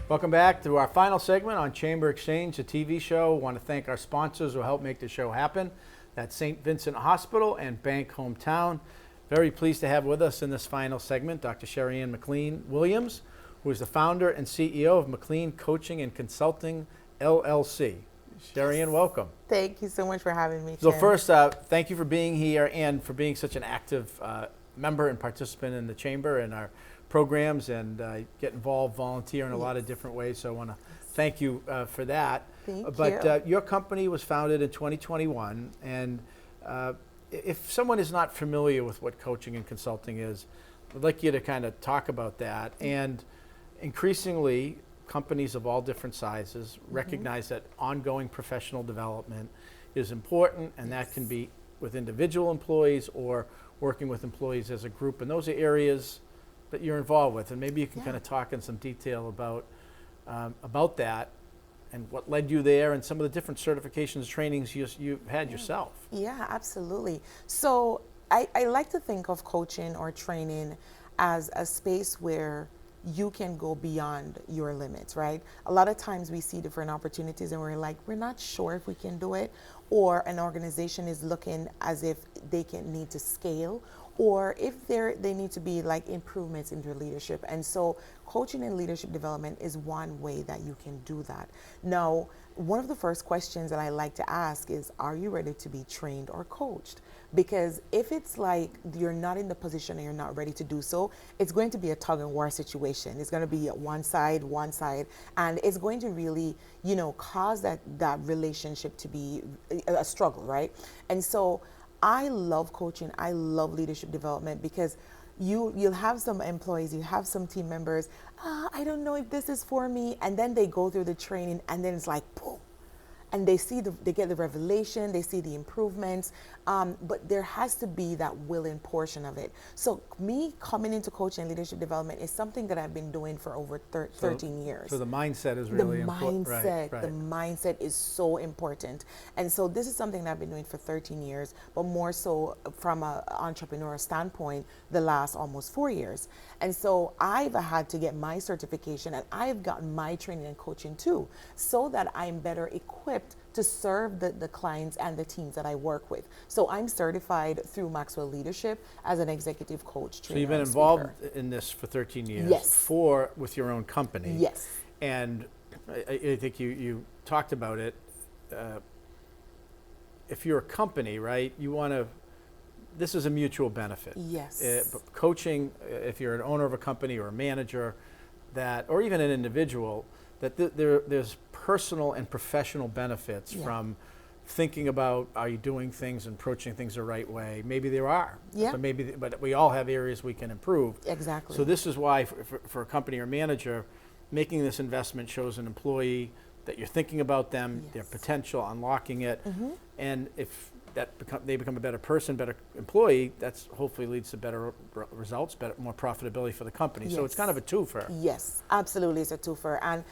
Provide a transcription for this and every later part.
Welcome back to our final segment on Chamber Exchange, a TV show. I want to thank our sponsors who helped make the show happen. That's St. Vincent Hospital and Bank Hometown. Very pleased to have with us in this final segment Dr. Sheri McLean Williams, who is the founder and CEO of McLean Coaching and Consulting, LLC. Sheri, welcome. Thank you so much for having me, So Chen. first, thank you for being here and for being such an active member and participant in the Chamber and our programs, and get involved, volunteer in a lot of different ways. So I want to thank you for that. Thank you. But your company was founded in 2021, and if someone is not familiar with what coaching and consulting is, I'd like you to kind of talk about that. And increasingly, companies of all different sizes recognize that ongoing professional development is important, and that can be with individual employees or working with employees as a group. And those are areas that you're involved with, and maybe you can kind of talk in some detail about that and what led you there and some of the different certifications, trainings you've had yourself. Yeah, absolutely. So I like to think of coaching or training as a space where you can go beyond your limits, right? A lot of times we see different opportunities and we're like, we're not sure if we can do it, or an organization is looking as if they need to scale, or if they need to be like improvements in their leadership. And so coaching and leadership development is one way that you can do that. Now, one of the first questions that I like to ask is, are you ready to be trained or coached? Because if it's like you're not in the position and you're not ready to do so, it's going to be a tug and war situation. It's going to be one side, and it's going to really, cause that relationship to be a struggle, right? And so I love coaching. I love leadership development because you'll have some employees, you have some team members, I don't know if this is for me. And then they go through the training and then it's like, boom. And they get the revelation, they see the improvements, but there has to be that willing portion of it. So me coming into coaching and leadership development is something that I've been doing for over 13 years. So the mindset is really important. The mindset is so important. And so this is something that I've been doing for 13 years, but more so from an entrepreneurial standpoint, the last almost 4 years. And so I've had to get my certification, and I've gotten my training and coaching too, so that I'm better equipped to serve the clients and the teams that I work with. So I'm certified through Maxwell Leadership as an executive coach, trainer. So you've been involved in this for 13 years. Yes. With your own company. Yes. And I think you talked about it. If you're a company, right, you want to, this is a mutual benefit. Yes. But coaching, if you're an owner of a company or a manager, or even an individual, that there's personal and professional benefits from thinking about, are you doing things and approaching things the right way? Maybe there are, but we all have areas we can improve. Exactly. So this is why for a company or manager, making this investment shows an employee that you're thinking about them, their potential, unlocking it, and if they become a better person, better employee, that's hopefully leads to better results, more profitability for the company. Yes. So it's kind of a twofer. Yes, absolutely, it's a twofer. And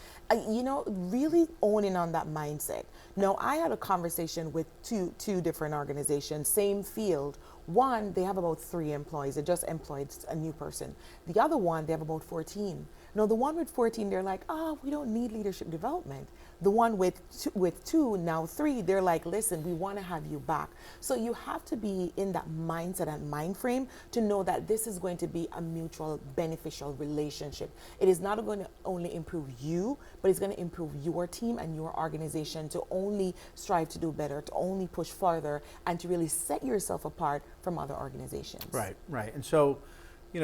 really owning on that mindset. Now, I had a conversation with two different organizations, same field. One, they have about 3 employees. They just employed a new person. The other one, they have about 14. Now, the one with 14, they're like, we don't need leadership development. The one with two, now 3, they're like, listen, we want to have you back. So you have to be in that mindset and mind frame to know that this is going to be a mutual beneficial relationship. It is not going to only improve you, but it's going to improve your team and your organization to only strive to do better, to only push farther, and to really set yourself apart from other organizations. Right. And so,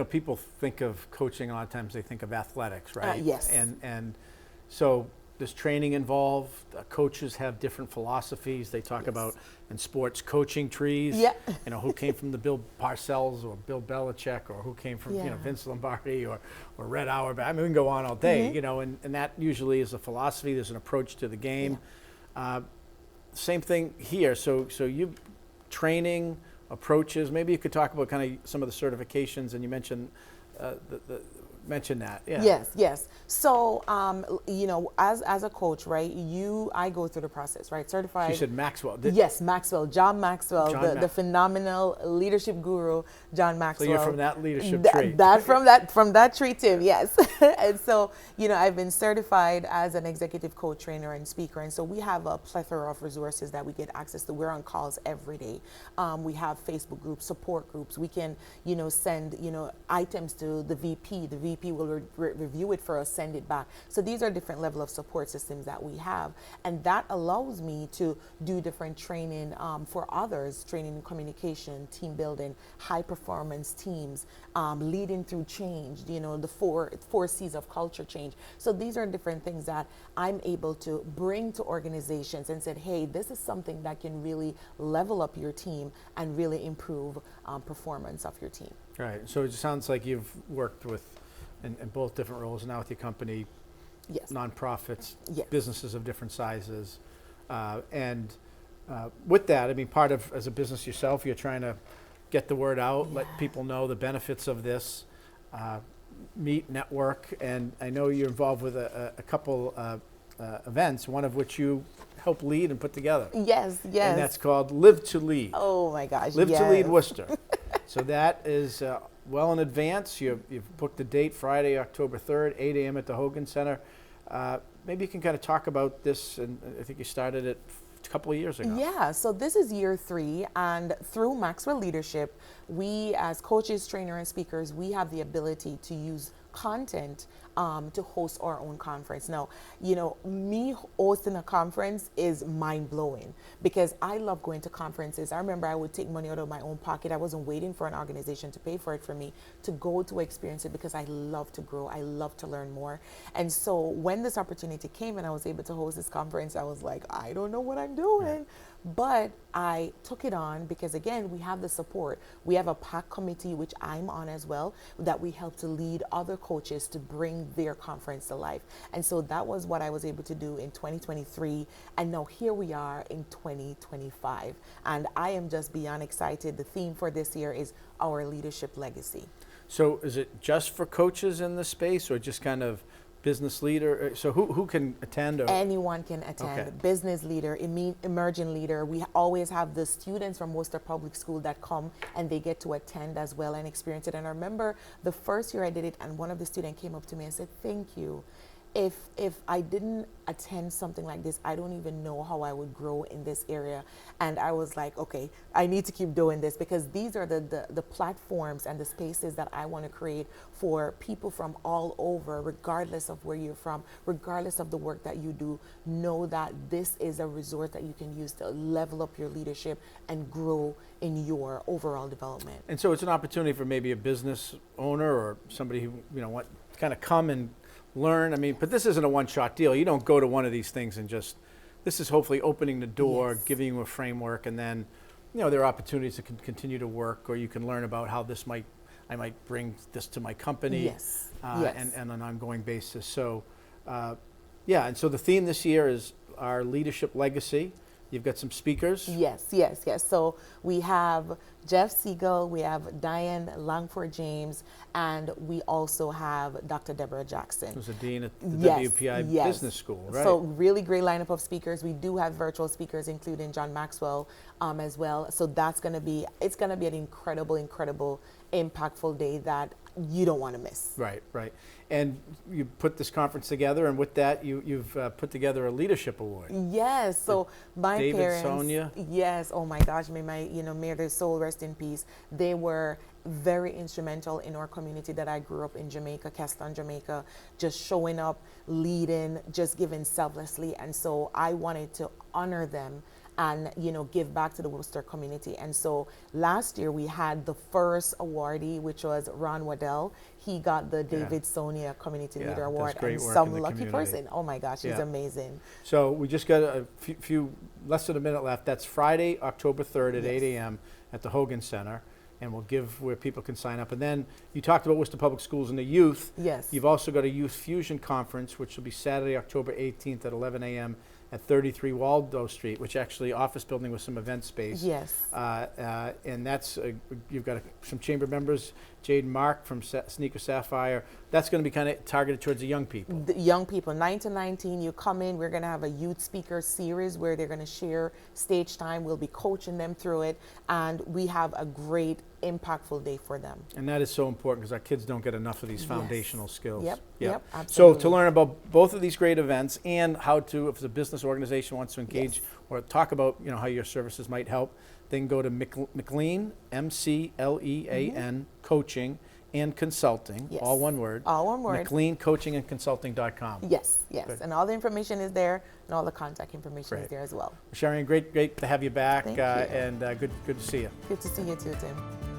people think of coaching, a lot of times they think of athletics, right? Yes. And so there's training involved. Coaches have different philosophies. They talk about in sports coaching trees. Yeah. Who came from the Bill Parcells or Bill Belichick, or who came from Vince Lombardi or Red Auerbach. I mean, we can go on all day. And that usually is a philosophy. There's an approach to the game. Same thing here. So you training approaches. Maybe you could talk about kind of some of the certifications, and you mentioned mention that. Yeah. Yes. So, you know, as a coach, right? I go through the process, right? Certified. She said Maxwell. Yes, Maxwell, John Maxwell, John the phenomenal leadership guru, John Maxwell. So you're from that leadership tree. From that tree, Tim. Yes. And so, you know, I've been certified as an executive coach, trainer, and speaker, and so we have a plethora of resources that we get access to. We're on calls every day. We have Facebook groups, support groups. We can, you know, send, you know, items to the VP. The VP will review it for us, send it back. So these are different level of support systems that we have, and that allows me to do different training for others, training in communication, team building, high performance teams, leading through change, you know, the four C's of culture change. So these are different things that I'm able to bring to organizations and said, hey, this is something that can really level up your team and really improve performance of your team. Right. So it sounds like you've worked with in both different roles now with your company, Yes. nonprofits, Yes. businesses of different sizes, and with that, I mean, part of as a business yourself, you're trying to get the word out, let people know the benefits of this, meet, network, and I know you're involved with a couple events, one of which you help lead and put together. Yes. And that's called Live to Lead. Oh my gosh. Live yes. to Lead Worcester. So that is well in advance. You've booked the date, Friday, October 3rd, 8 a.m. at the Hogan Center. Maybe you can kind of talk about this, and I think you started it a couple of years ago. Yeah, so this is year 3, and through Maxwell Leadership, we as coaches, trainers, and speakers, we have the ability to use content to host our own conference. Now, you know, me hosting a conference is mind-blowing because I love going to conferences. I remember I would take money out of my own pocket. I wasn't waiting for an organization to pay for it for me to go to experience it because I love to grow. I love to learn more. And so when this opportunity came and I was able to host this conference, I was like, I don't know what I'm doing. But I took it on because, again, we have the support. We have a PAC committee, which I'm on as well, that we help to lead other coaches to bring their conference to life. And so that was what I was able to do in 2023. And now here we are in 2025. And I am just beyond excited. The theme for this year is our leadership legacy. So is it just for coaches in the space or just kind of business leader? So who can attend? Or? Anyone can attend. Okay. Business leader, emerging leader. We always have the students from Worcester Public School that come and they get to attend as well and experience it. And I remember the first year I did it and one of the students came up to me and said, thank you. If I didn't attend something like this, I don't even know how I would grow in this area. And I was like, okay, I need to keep doing this because these are the platforms and the spaces that I want to create for people from all over, regardless of where you're from, regardless of the work that you do. Know that this is a resource that you can use to level up your leadership and grow in your overall development. And so it's an opportunity for maybe a business owner or somebody who, you know, want kind of come and learn. I mean, but this isn't a one-shot deal. You don't go to one of these things and just, this is hopefully opening the door, Yes. giving you a framework, and then, you know, there are opportunities to continue to work, or you can learn about how this I might bring this to my company. Yes. And on an ongoing basis. So, yeah, and so the theme this year is our leadership legacy. You've got some speakers. Yes. So we have Jeff Siegel, we have Diane Langford James, and we also have Dr. Deborah Jackson. Who's a dean at the Yes, WPI yes. Business School, right? So really great lineup of speakers. We do have virtual speakers, including John Maxwell as well. So it's going to be an incredible, impactful day that you don't want to miss. Right. And you put this conference together, and with that, you've put together a leadership award. Yes. So my David, parents. Sonia. Yes. Oh my gosh. May their soul rest in peace. They were very instrumental in our community that I grew up in Jamaica, Keston, Jamaica, just showing up, leading, just giving selflessly. And so I wanted to honor them and, you know, give back to the Worcester community. And so last year we had the first awardee, which was Ron Waddell. He got the David Sonia Community Yeah, Leader does Award, great and work some in the lucky community. person. Oh my gosh, he's Yeah. amazing. So we just got a few less than a minute left. That's Friday, October 3rd at Yes. 8 a.m. at the Hogan Center. And we'll give where people can sign up. And then you talked about Worcester Public Schools and the youth. Yes. You've also got a Youth Fusion Conference, which will be Saturday, October 18th at 11 a.m. at 33 Waldo Street, which actually office building with some event space. Yes. And that's, you've got some chamber members Jade Mark from Sneaker Sapphire. That's going to be kind of targeted towards the young people. The young people, 9 to 19, you come in, we're going to have a youth speaker series where they're going to share stage time. We'll be coaching them through it, and we have a great, impactful day for them. And that is so important because our kids don't get enough of these Yes. foundational skills. Yep, Yeah. yep, So absolutely. to learn about both of these great events and how to, if the business organization wants to engage Yes. or talk about, you know, how your services might help, then go to McLean, MCLEAN, coaching and consulting, Yes. all one word. All one word. McLeancoachingandconsulting.com. Yes, yes. Good. And all the information is there, and all the contact information Great. is there as well. Sheri, great to have you back, Thank you. and good to see you. Good to see you too, Tim.